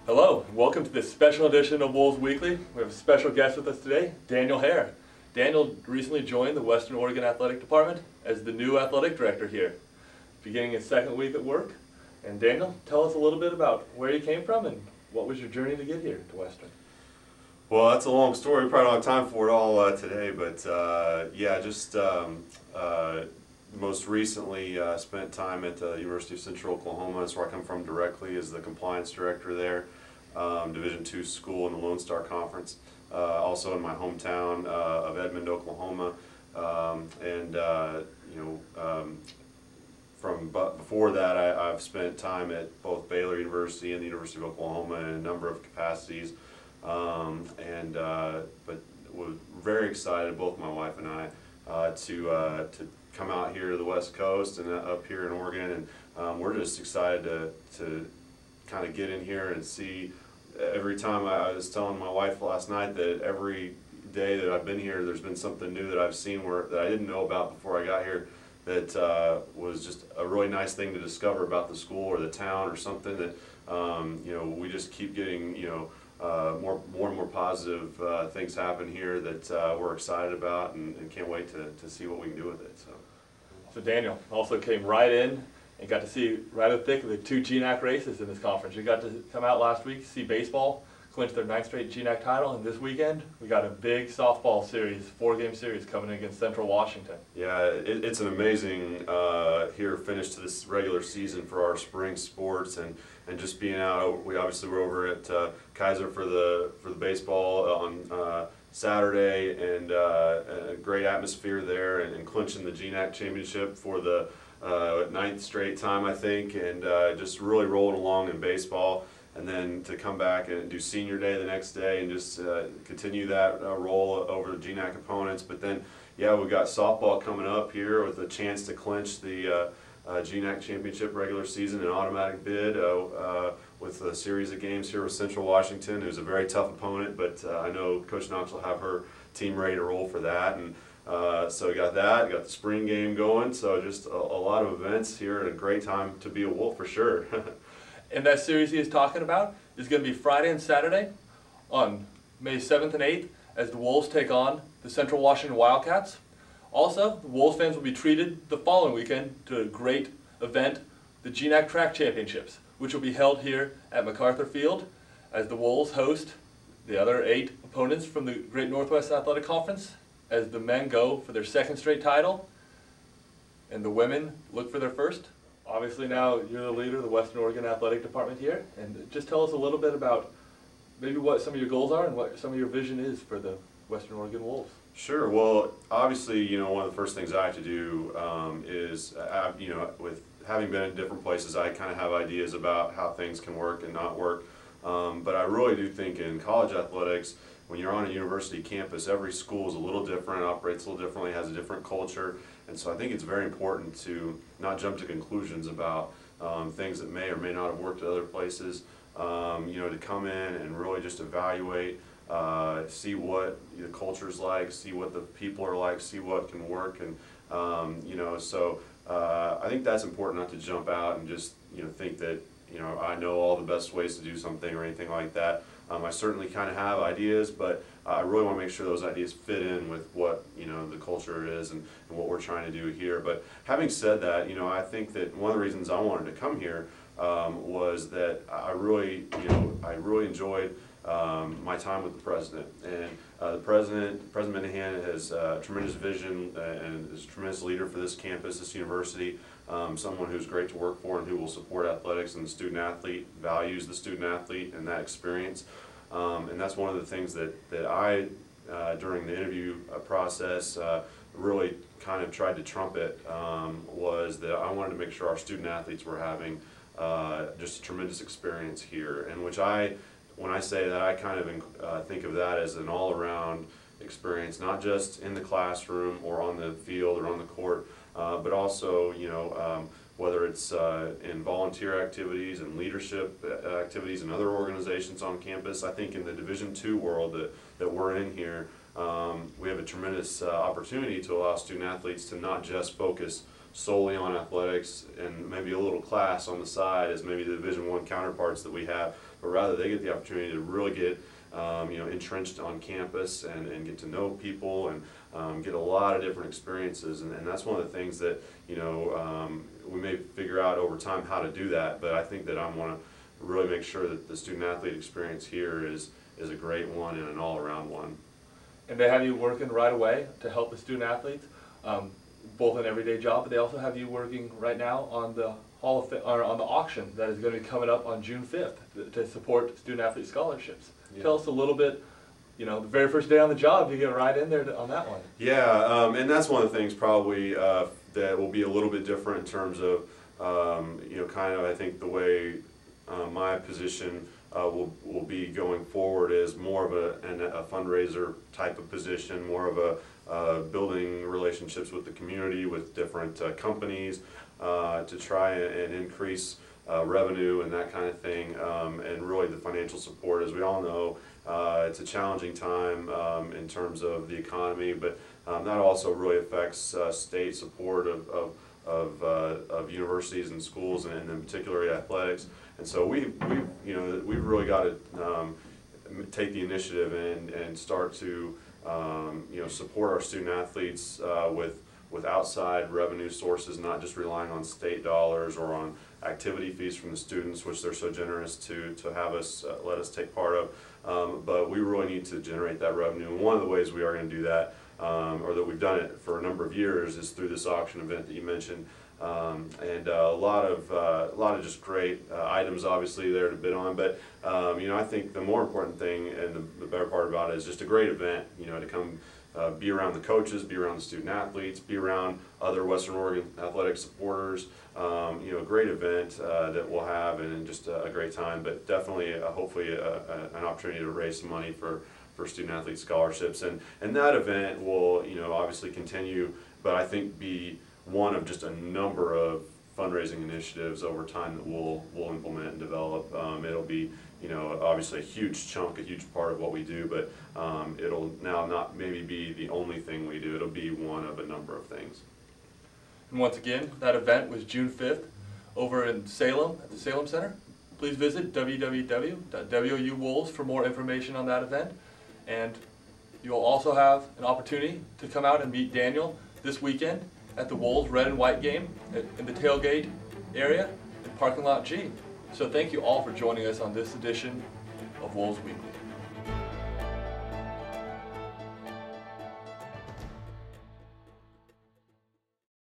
Hello, and welcome to this special edition of Wolves Weekly. We have a special guest with us today, Daniel Hare. Daniel recently joined the Western Oregon Athletic Department as the new athletic director here, beginning his second week at work. And Daniel, tell us a little bit about where you came from and what was your journey to get here to Western. Well, that's a long story. We probably don't have time for it all today, but most recently spent time at the University of Central Oklahoma. That's where I come from directly as the compliance director there, Division II school in the Lone Star Conference. Also in my hometown of Edmond, Oklahoma, before that, I've spent time at both Baylor University and the University of Oklahoma in a number of capacities. But we're very excited, both my wife and I, to come out here to the West Coast and up here in Oregon, and we're just excited to kind of get in here and see. Every time I was telling my wife last night that every day that I've been here, there's been something new that I've seen that I didn't know about before I got here. That was just a really nice thing to discover about the school or the town or something that we just keep getting more and more positive things happen here that we're excited about and can't wait to see what we can do with it. So Daniel also came right in and got to see right in the thick of the two GNAC races in this conference. You got to come out last week to see baseball clinch their 9th straight GNAC title, and this weekend we got a big softball series, 4-game series coming against Central Washington. Yeah, it's an amazing finish to this regular season for our spring sports, and just being out. We obviously were over at Kaiser for the baseball on Saturday, and a great atmosphere there, and clinching the GNAC championship for the 9th straight time, I think, and just really rolling along in baseball. And then to come back and do senior day the next day and just continue that roll over the GNAC opponents. But then, yeah, we've got softball coming up here with a chance to clinch the GNAC championship regular season, an automatic bid with a series of games here with Central Washington, who's a very tough opponent, but I know Coach Knox will have her team ready to roll for that. And so we got that, got the spring game going, so just a lot of events here, and a great time to be a Wolf for sure. And that series he is talking about is going to be Friday and Saturday on May 7th and 8th as the Wolves take on the Central Washington Wildcats. Also, the Wolves fans will be treated the following weekend to a great event, the GNAC Track Championships, which will be held here at MacArthur Field as the Wolves host the other 8 opponents from the Great Northwest Athletic Conference as the men go for their 2nd straight title and the women look for their first. Obviously now you're the leader of the Western Oregon Athletic Department here, and just tell us a little bit about maybe what some of your goals are and what some of your vision is for the Western Oregon Wolves. Sure. Well, obviously, one of the first things I have to do is, with having been in different places, I kind of have ideas about how things can work and not work. But I really do think in college athletics, when you're on a university campus, every school is a little different, operates a little differently, has a different culture. And so I think it's very important to not jump to conclusions about things that may or may not have worked at other places. To come in and really just evaluate, see what the culture's like, see what the people are like, see what can work. And, I think that's important, not to jump out and just, think that, I know all the best ways to do something or anything like that. I certainly kind of have ideas, but I really want to make sure those ideas fit in with what the culture is and what we're trying to do here. But having said that, I think that one of the reasons I wanted to come here was that I really enjoyed my time with the president. And President Minahan has tremendous vision and is a tremendous leader for this campus, this university. Someone who's great to work for and who will support athletics and the student athlete, values the student athlete and that experience. And that's one of the things that I, during the interview process, really kind of tried to trumpet, was that I wanted to make sure our student athletes were having just a tremendous experience here, and when I say that, I kind of think of that as an all-around experience, not just in the classroom or on the field or on the court, but also, whether it's in volunteer activities and leadership activities and other organizations on campus. I think in the Division II world that we're in here, we have a tremendous opportunity to allow student athletes to not just focus solely on athletics and maybe a little class on the side as maybe the Division I counterparts that we have, but rather they get the opportunity to really get entrenched on campus and get to know people and get a lot of different experiences, and that's one of the things that we may figure out over time how to do that, but I think that I want to really make sure that the student athlete experience here is a great one and an all-around one. And they have you working right away to help the student athletes, both an everyday job, but they also have you working right now on the on the auction that is going to be coming up on June 5th to support student athlete scholarships. Yeah. Tell us a little bit, the very first day on the job, you get right in there on that one. Yeah, and that's one of the things probably that will be a little bit different in terms of, kind of I think the way my position will be going forward is more of a fundraiser type of position, more of a building relationships with the community, with different companies to try and increase revenue and that kind of thing, and really the financial support. As we all know, it's a challenging time in terms of the economy, but that also really affects state support of universities and schools, and in particular athletics. And so we've really got to take the initiative and start to support our student athletes with outside revenue sources, not just relying on state dollars or on activity fees from the students, which they're so generous to have us let us take part of. But we really need to generate that revenue. And one of the ways we are going to do that, or that we've done it for a number of years, is through this auction event that you mentioned. And a lot of just great items obviously there to bid on, but I think the more important thing and the better part about it is just a great event, to come be around the coaches, be around the student athletes, be around other Western Oregon athletic supporters, a great event that we'll have, and just a great time, but definitely hopefully an opportunity to raise some money for student athlete scholarships, and that event will obviously continue, but I think be one of just a number of fundraising initiatives over time that we'll implement and develop. It'll be obviously a huge chunk, a huge part of what we do, but it'll now not maybe be the only thing we do. It'll be one of a number of things. And once again, that event was June 5th over in Salem at the Salem Center. Please visit www.wouwolves for more information on that event, and you'll also have an opportunity to come out and meet Daniel this weekend at the Wolves Red and White game in the tailgate area in Parking Lot G. So thank you all for joining us on this edition of Wolves Weekly.